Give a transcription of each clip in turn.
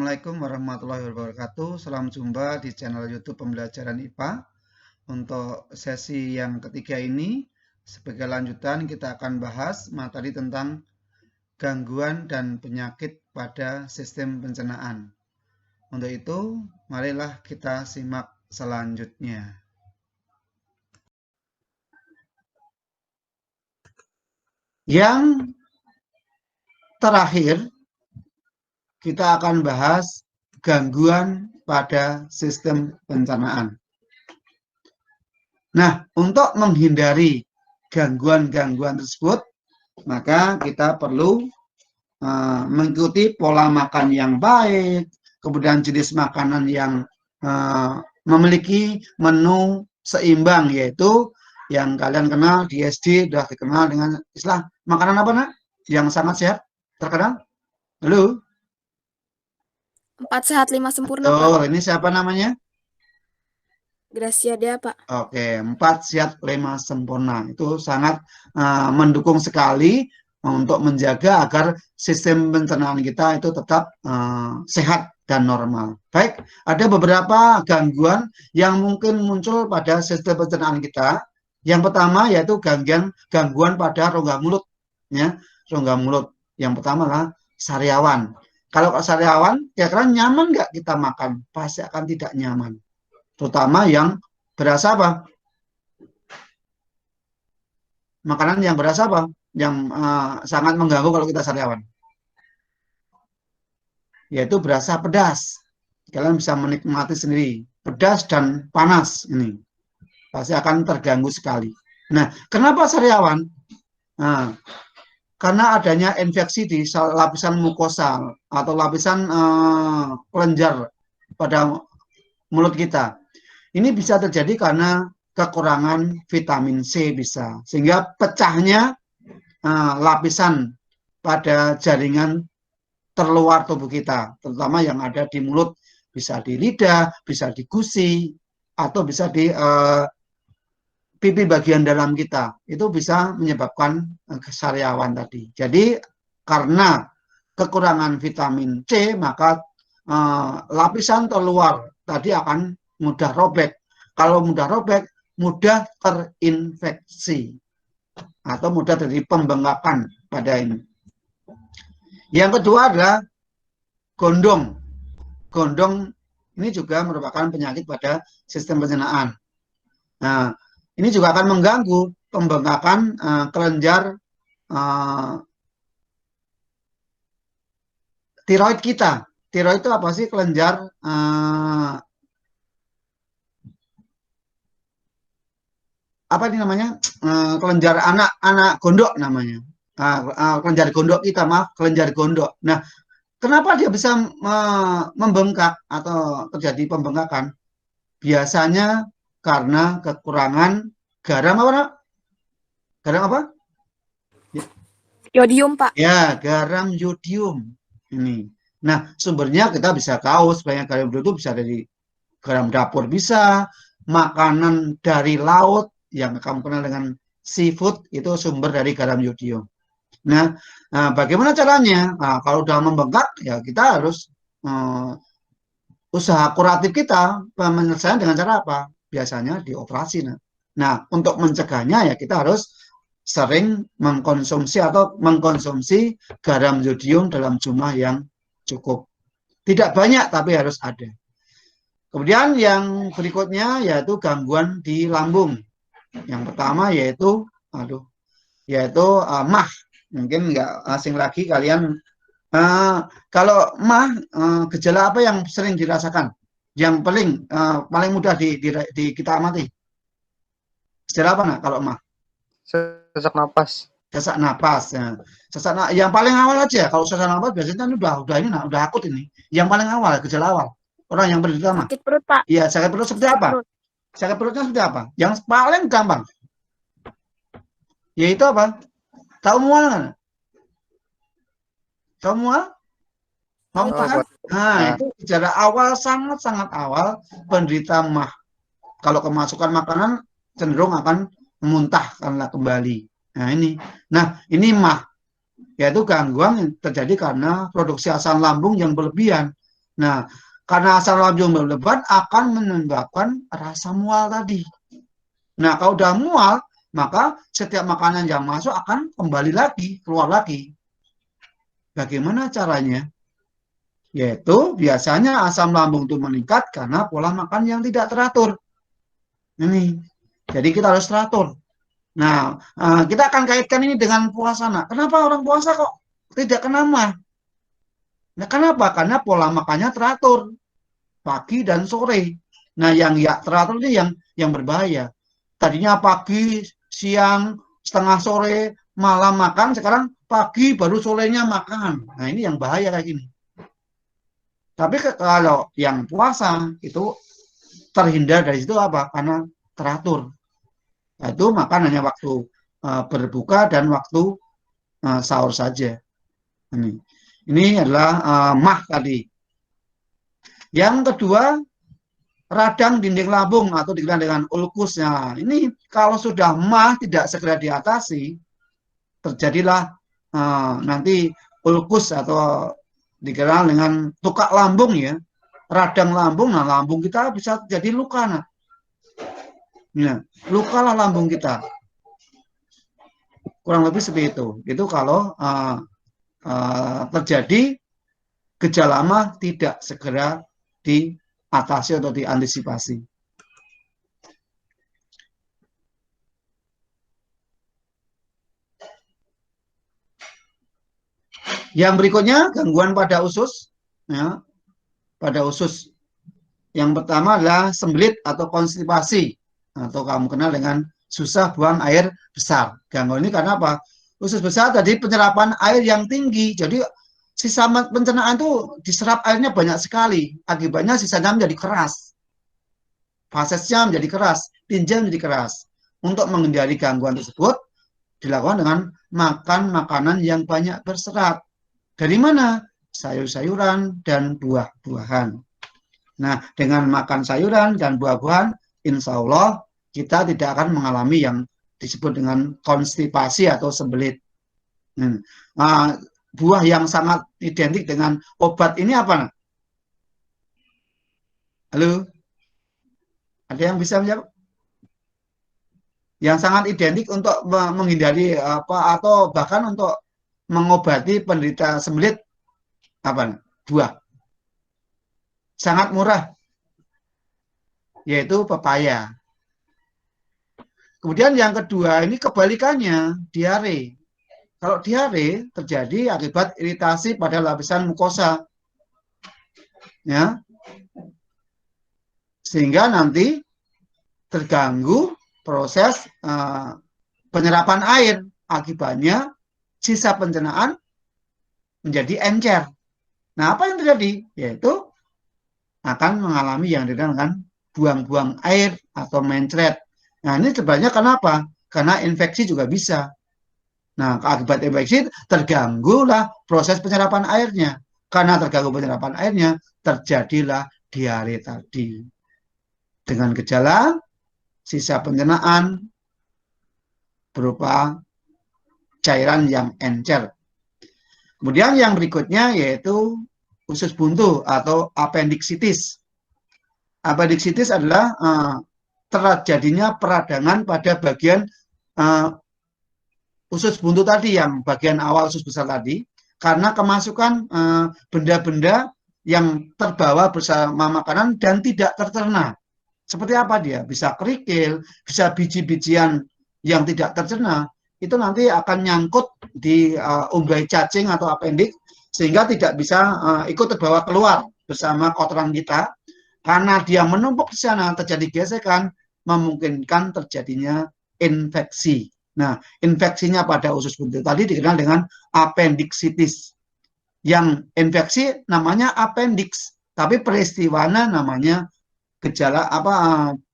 Assalamualaikum warahmatullahi wabarakatuh. Salam jumpa di channel YouTube Pembelajaran IPA. Untuk sesi yang ketiga ini, sebagai lanjutan kita akan bahas materi tentang gangguan dan penyakit pada sistem pencernaan. Untuk itu, marilah kita simak selanjutnya. Yang terakhir, kita akan bahas gangguan pada sistem pencernaan. Nah, untuk menghindari gangguan-gangguan tersebut, maka kita perlu mengikuti pola makan yang baik, kemudian jenis makanan yang memiliki menu seimbang, yaitu yang kalian kenal di SD sudah dikenal dengan istilah makanan apa, Nak? Yang sangat sehat, terkenal? Halo? 4 sehat 5 sempurna, Oh, Pak. ini siapa namanya? Gracia Dea, Pak. Oke, 4 sehat 5 sempurna. Itu sangat mendukung sekali untuk menjaga agar sistem pencernaan kita itu tetap sehat dan normal. Baik, ada beberapa gangguan yang mungkin muncul pada sistem pencernaan kita. Yang pertama yaitu gangguan pada rongga mulut. Ya, rongga mulut. Yang pertama adalah sariawan. Kalau sariawan, kira-kira nyaman nggak kita makan? Pasti akan tidak nyaman. Terutama yang berasa apa? Makanan yang berasa apa? Yang sangat mengganggu kalau kita sariawan. Yaitu berasa pedas. Kalian bisa menikmati sendiri. Pedas dan panas ini. Pasti akan terganggu sekali. Nah, kenapa sariawan? Nah, karena adanya infeksi di lapisan mukosa atau lapisan kelenjar pada mulut kita. Ini bisa terjadi karena kekurangan vitamin C bisa. Sehingga pecahnya lapisan pada jaringan terluar tubuh kita. Terutama yang ada di mulut. Bisa di lidah, bisa di gusi, atau bisa di pipi bagian dalam kita. Itu bisa menyebabkan sariawan tadi. Jadi karena kekurangan vitamin C, maka lapisan terluar tadi akan mudah robek. Kalau mudah robek, mudah terinfeksi atau mudah terjadi pembengkakan pada ini. Yang kedua adalah gondong. Gondong ini juga merupakan penyakit pada sistem pencernaan. Nah, ini juga akan mengganggu pembengkakan kelenjar tiroid kita. Tiroid itu apa sih? Kelenjar apa ini namanya? Kelenjar anak gondok namanya. Kelenjar gondok kita, maaf, kelenjar gondok. Nah, kenapa dia bisa membengkak atau terjadi pembengkakan? Biasanya karena kekurangan garam apa? Garam apa? Yodium, Pak. Ya, garam yodium. Ini. Nah, sumbernya kita bisa tahu sebenarnya garam yodium itu bisa dari garam dapur bisa, makanan dari laut yang kamu kenal dengan seafood itu sumber dari garam yodium. Nah, bagaimana caranya? Nah, kalau udah membengkak, ya kita harus usaha kuratif kita penyelesaian dengan cara apa? Biasanya dioperasi. Nah, untuk mencegahnya ya kita harus sering mengkonsumsi garam yodium dalam jumlah yang cukup. Tidak banyak tapi harus ada. Kemudian yang berikutnya yaitu gangguan di lambung. Yang pertama yaitu MAH. Mungkin nggak asing lagi kalian. Kalau MAH, gejala apa yang sering dirasakan? Yang paling mudah di kita amati? Gejala apa, Nak, kalau MAH? Sesak napas. Sesak napas. Ya. Yang paling awal aja. Kalau sesak napas biasanya udah akut ini. Yang paling awal, gejala awal. Orang yang penderita MAH. Sakit perut, Pak. Iya, sakit perut seperti apa? Sakit perutnya seperti apa? Yang paling gampang. Yaitu apa? Tahu mual kan? Tahu mual? Mau makan? Nah, itu gejala awal, sangat-sangat awal penderita MAH. Kalau kemasukan makanan cenderung akan memuntahkanlah kembali. Nah, ini MAH. Yaitu gangguan yang terjadi karena produksi asam lambung yang berlebihan. Nah, karena asam lambung berlebihan akan menyebabkan rasa mual tadi. Nah, kalau udah mual, maka setiap makanan yang masuk akan kembali lagi, keluar lagi. Bagaimana caranya? Yaitu biasanya asam lambung itu meningkat karena pola makan yang tidak teratur. Ini. Jadi kita harus teratur. Nah, kita akan kaitkan ini dengan puasa. Nah, kenapa orang puasa kok tidak kena mah? Nah, kenapa? Karena pola makannya teratur pagi dan sore. Nah, yang ya teratur ini yang berbahaya. Tadinya pagi, siang, setengah sore, malam makan, sekarang pagi baru sorenya makan. Nah, ini yang bahaya kayak gini. Tapi kalau yang puasa itu terhindar dari situ apa? Karena teratur. Itu makan hanya waktu berbuka dan waktu sahur saja. Ini adalah mah tadi. Yang kedua, radang dinding lambung atau dikenal dengan ulkusnya. Ini kalau sudah mah tidak segera diatasi, terjadilah nanti ulkus atau dikenal dengan tukak lambung ya. Radang lambung, nah lambung kita bisa jadi luka. Nah. Ya, lukalah lambung kita. Kurang lebih seperti itu. Itu kalau terjadi gejala mah tidak segera diatasi atau diantisipasi. Yang berikutnya gangguan pada usus. Ya, pada usus. Yang pertama adalah sembelit atau konstipasi atau kamu kenal dengan susah buang air besar. Gangguan ini karena apa? Usus besar tadi penyerapan air yang tinggi. Jadi sisa pencernaan itu diserap airnya banyak sekali. Akibatnya sisanya menjadi keras. Fasesnya menjadi keras, tinja menjadi keras. Untuk menghindari gangguan tersebut dilakukan dengan makan makanan yang banyak berserat. Dari mana? Sayur-sayuran dan buah-buahan. Nah, dengan makan sayuran dan buah-buahan, insya Allah kita tidak akan mengalami yang disebut dengan konstipasi atau sembelit. Buah yang sangat identik dengan obat ini apa? Halo? Ada yang bisa menjawab? Yang sangat identik untuk menghindari apa atau bahkan untuk mengobati penderita sembelit apa? Buah. Sangat murah, yaitu pepaya. Kemudian yang kedua ini kebalikannya, diare. Kalau diare terjadi akibat iritasi pada lapisan mukosa, ya, sehingga nanti terganggu proses penyerapan air. Akibatnya sisa pencernaan menjadi encer. Nah, apa yang terjadi? Yaitu akan mengalami yang dinamakan buang-buang air atau mencret. Nah, ini sebenarnya kenapa? Karena infeksi juga bisa. Nah, akibat infeksi terganggulah proses penyerapan airnya. Karena terganggu penyerapan airnya, terjadilah diare tadi. Dengan gejala sisa pencernaan berupa cairan yang encer. Kemudian yang berikutnya yaitu usus buntu atau apendiksitis. Apendiksitis adalah terjadinya peradangan pada bagian usus buntu tadi, yang bagian awal usus besar tadi, karena kemasukan benda-benda yang terbawa bersama makanan dan tidak tercerna. Seperti apa dia? Bisa kerikil, bisa biji-bijian yang tidak tercerna, itu nanti akan nyangkut di umbai cacing atau apendik, sehingga tidak bisa ikut terbawa keluar bersama kotoran kita. Karena dia menumpuk di sana, terjadi gesekan, memungkinkan terjadinya infeksi. Nah, infeksinya pada usus buntu tadi dikenal dengan apendiksitis. Yang infeksi namanya apendiks, tapi peristiwanya namanya gejala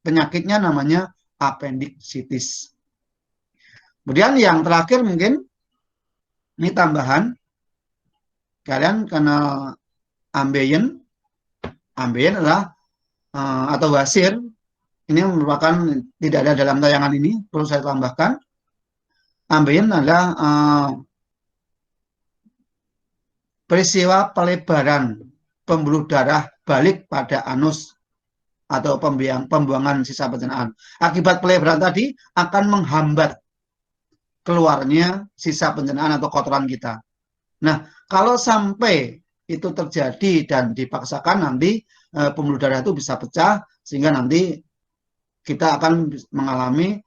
penyakitnya namanya apendiksitis. Kemudian yang terakhir mungkin ini tambahan, kalian kenal ambeien. Ambeien adalah atau wasir. Ini merupakan tidak ada dalam tayangan ini, perlu saya tambahkan. Ambeien adalah peristiwa pembuluh darah balik pada anus atau pembuangan sisa pencernaan. Akibat pelebaran tadi akan menghambat keluarnya sisa pencernaan atau kotoran kita. Nah, kalau sampai itu terjadi dan dipaksakan, nanti pembuluh darah itu bisa pecah sehingga nanti kita akan mengalami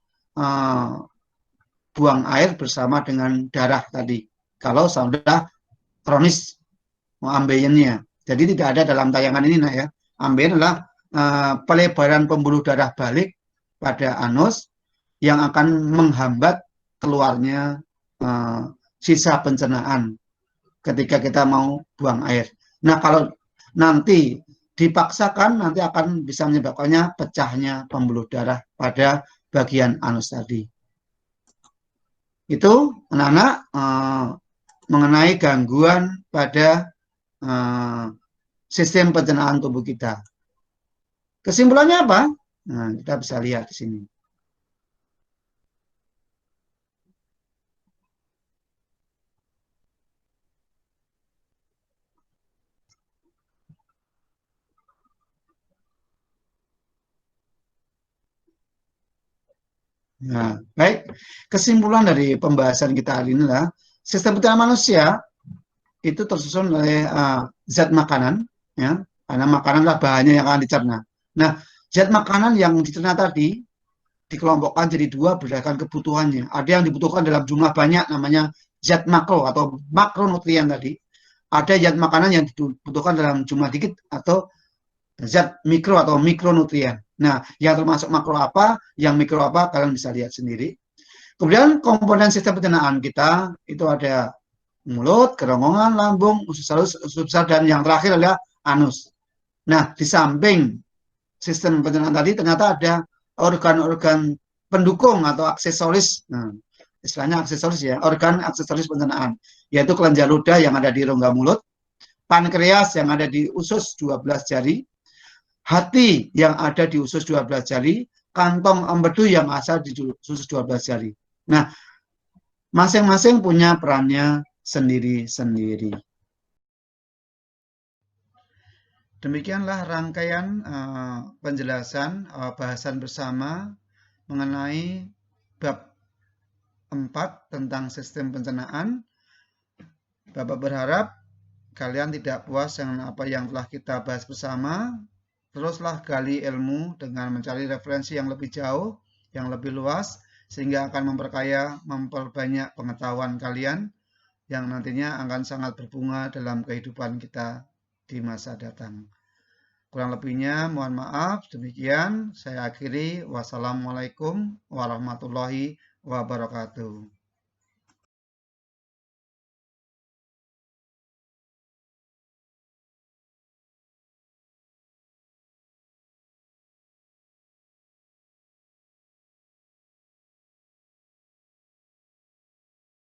buang air bersama dengan darah tadi. Kalau sudah kronis ambeyennya. Jadi tidak ada dalam tayangan ini, ya. Ambeien adalah pelebaran pembuluh darah balik pada anus yang akan menghambat keluarnya sisa pencernaan ketika kita mau buang air. Nah, kalau nanti dipaksakan, nanti akan bisa menyebabkannya pecahnya pembuluh darah pada bagian anus tadi. Itu anak-anak mengenai gangguan pada sistem pencernaan tubuh kita. Kesimpulannya apa? Nah, kita bisa lihat di sini. Nah, baik. Kesimpulan dari pembahasan kita hari ini adalah sistem pencernaan manusia itu tersusun oleh zat makanan, ya, karena makanan adalah bahannya yang akan dicerna. Nah, zat makanan yang dicerna tadi dikelompokkan jadi dua berdasarkan kebutuhannya. Ada yang dibutuhkan dalam jumlah banyak, namanya zat makro atau makronutrien tadi. Ada zat makanan yang dibutuhkan dalam jumlah dikit atau zat mikro atau mikronutrien. Nah, yang termasuk makro apa, yang mikro apa, kalian bisa lihat sendiri. Kemudian komponen sistem pencernaan kita itu ada mulut, kerongkongan, lambung, usus halus, usus besar, dan yang terakhir adalah anus. Nah, di samping sistem pencernaan tadi ternyata ada organ-organ pendukung atau aksesoris. Nah, istilahnya aksesoris, ya, organ aksesoris pencernaan, yaitu kelenjar ludah yang ada di rongga mulut, pankreas yang ada di usus 12 jari, hati yang ada di usus 12 jari, kantong empedu yang asal di usus 12 jari. Nah, masing-masing punya perannya sendiri-sendiri. Demikianlah rangkaian penjelasan bahasan bersama mengenai bab 4 tentang sistem pencernaan. Bapak berharap kalian tidak puas dengan apa yang telah kita bahas bersama. Teruslah gali ilmu dengan mencari referensi yang lebih jauh, yang lebih luas, sehingga akan memperbanyak pengetahuan kalian yang nantinya akan sangat berbunga dalam kehidupan kita di masa datang. Kurang lebihnya mohon maaf. Demikian saya akhiri. Wassalamualaikum warahmatullahi wabarakatuh.